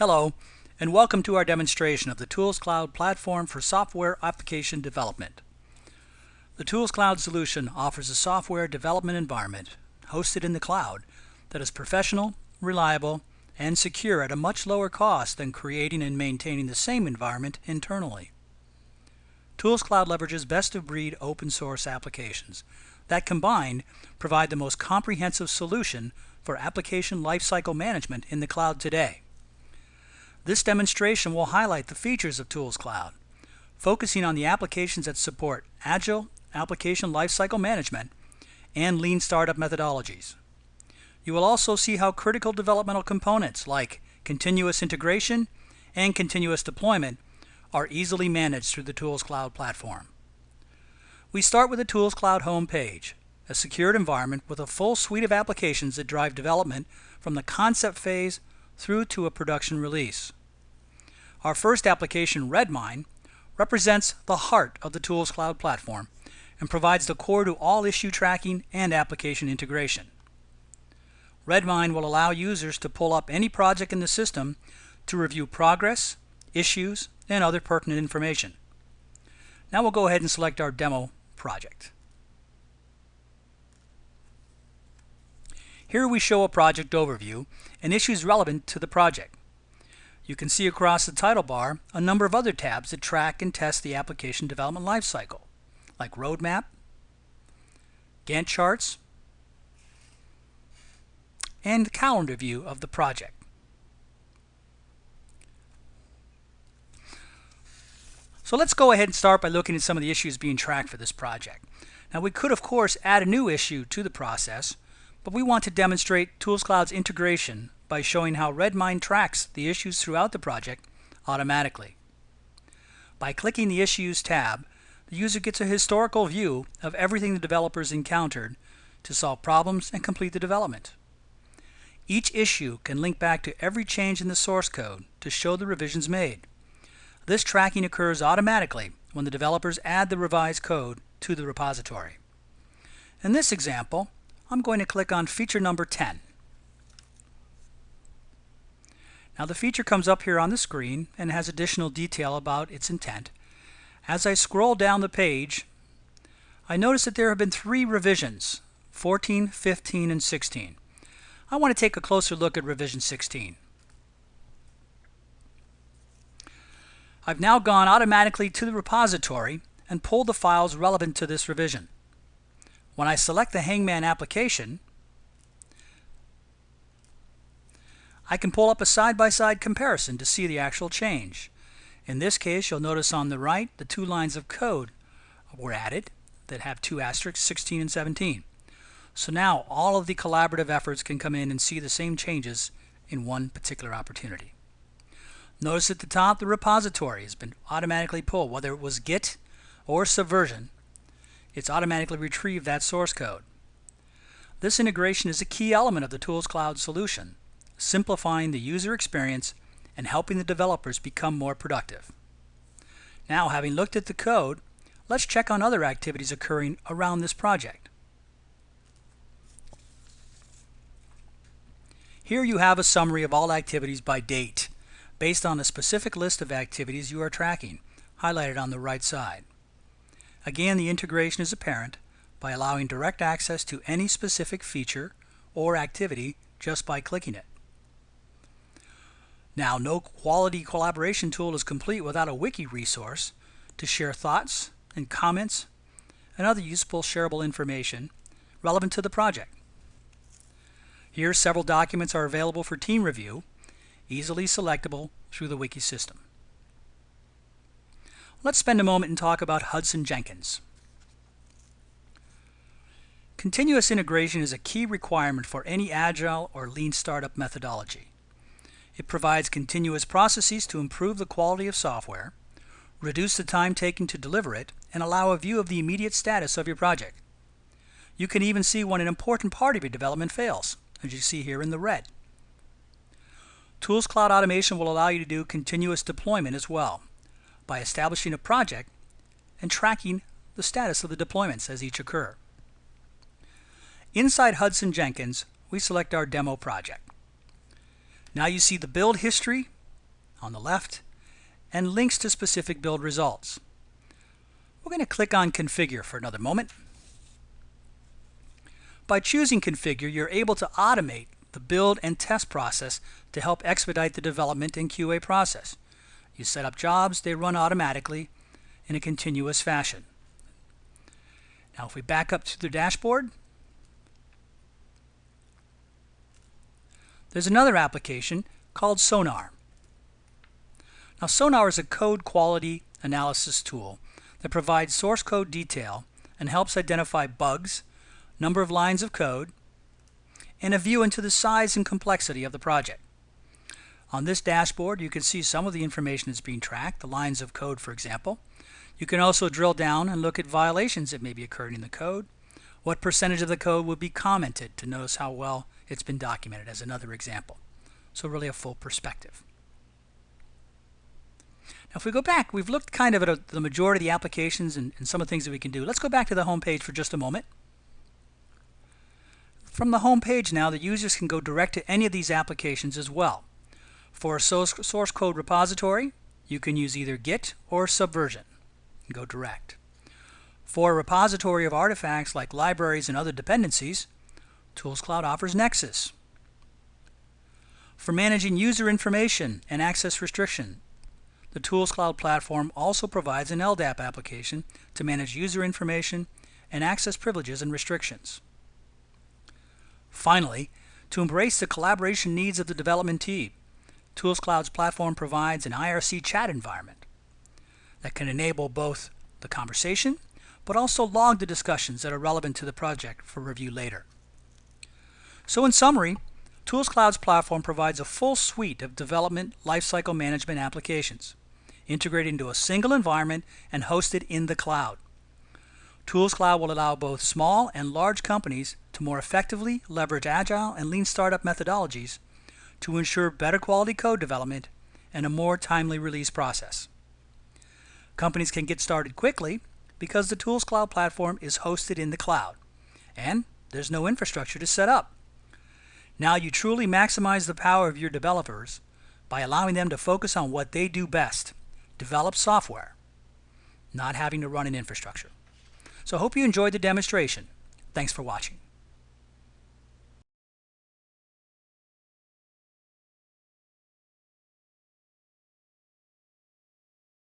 Hello, and welcome to our demonstration of the ToolsCloud platform for software application development. The ToolsCloud solution offers a software development environment hosted in the cloud that is professional, reliable, and secure at a much lower cost than creating and maintaining the same environment internally. ToolsCloud leverages best-of-breed open-source applications that combined provide the most comprehensive solution for application lifecycle management in the cloud today. This demonstration will highlight the features of ToolsCloud, focusing on the applications that support Agile application lifecycle management and lean startup methodologies. You will also see how critical developmental components like continuous integration and continuous deployment are easily managed through the ToolsCloud platform. We start with the ToolsCloud Homepage, a secured environment with a full suite of applications that drive development from the concept phase through to a production release. Our first application, Redmine, represents the heart of the ToolsCloud platform and provides the core to all issue tracking and application integration. Redmine will allow users to pull up any project in the system to review progress, issues, and other pertinent information. Now we'll go ahead and select our demo project. Here we show a project overview and issues relevant to the project. You can see across the title bar a number of other tabs that track and test the application development lifecycle, like Roadmap, Gantt charts, and the calendar view of the project. So let's go ahead and start by looking at some of the issues being tracked for this project. Now we could of course add a new issue to the process, but we want to demonstrate ToolsCloud's integration by showing how Redmine tracks the issues throughout the project automatically. By clicking the Issues tab, the user gets a historical view of everything the developers encountered to solve problems and complete the development. Each issue can link back to every change in the source code to show the revisions made. This tracking occurs automatically when the developers add the revised code to the repository. In this example, I'm going to click on feature number 10. Now the feature comes up here on the screen and has additional detail about its intent. As I scroll down the page, I notice that there have been 3 revisions, 14, 15, and 16. I want to take a closer look at revision 16. I've now gone automatically to the repository and pulled the files relevant to this revision. When I select the Hangman application, I can pull up a side-by-side comparison to see the actual change. In this case, you'll notice on the right the 2 lines of code were added that have 2 asterisks, 16 and 17. So now all of the collaborative efforts can come in and see the same changes in one particular opportunity. Notice at the top the repository has been automatically pulled, whether it was Git or Subversion. It's automatically retrieved that source code. This integration is a key element of the ToolsCloud solution, simplifying the user experience and helping the developers become more productive. Now, having looked at the code, let's check on other activities occurring around this project. Here you have a summary of all activities by date, based on a specific list of activities you are tracking, highlighted on the right side. Again, the integration is apparent by allowing direct access to any specific feature or activity just by clicking it. Now, no quality collaboration tool is complete without a wiki resource to share thoughts and comments and other useful shareable information relevant to the project. Here, several documents are available for team review, easily selectable through the wiki system. Let's spend a moment and talk about Hudson Jenkins. Continuous integration is a key requirement for any agile or lean startup methodology. It provides continuous processes to improve the quality of software, reduce the time taken to deliver it, and allow a view of the immediate status of your project. You can even see when an important part of your development fails, as you see here in the red. ToolsCloud Automation will allow you to do continuous deployment as well, by establishing a project and tracking the status of the deployments as each occur. Inside Hudson Jenkins, we select our demo project. Now you see the build history on the left, and links to specific build results. We're going to click on Configure for another moment. By choosing Configure, you're able to automate the build and test process to help expedite the development and QA process. You set up jobs, they run automatically in a continuous fashion. Now if we back up to the dashboard, there's another application called Sonar. Now Sonar is a code quality analysis tool that provides source code detail and helps identify bugs, number of lines of code, and a view into the size and complexity of the project. On this dashboard, you can see some of the information that's being tracked, the lines of code, for example. You can also drill down and look at violations that may be occurring in the code. What percentage of the code would be commented to notice how well it's been documented, as another example. So really a full perspective. Now if we go back, we've looked kind of at the majority of the applications and some of the things that we can do. Let's go back to the home page for just a moment. From the home page now, the users can go direct to any of these applications as well. For a source code repository, you can use either Git or Subversion and go direct. For a repository of artifacts like libraries and other dependencies, ToolsCloud offers Nexus. For managing user information and access restriction, the ToolsCloud platform also provides an LDAP application to manage user information and access privileges and restrictions. Finally, to embrace the collaboration needs of the development team, ToolsCloud's platform provides an IRC chat environment that can enable both the conversation but also log the discussions that are relevant to the project for review later. So in summary, ToolsCloud's platform provides a full suite of development lifecycle management applications, integrated into a single environment and hosted in the cloud. ToolsCloud will allow both small and large companies to more effectively leverage agile and lean startup methodologies to ensure better quality code development and a more timely release process. Companies can get started quickly because the ToolsCloud platform is hosted in the cloud, and there's no infrastructure to set up. Now you truly maximize the power of your developers by allowing them to focus on what they do best, develop software, not having to run an infrastructure. So I hope you enjoyed the demonstration. Thanks for watching.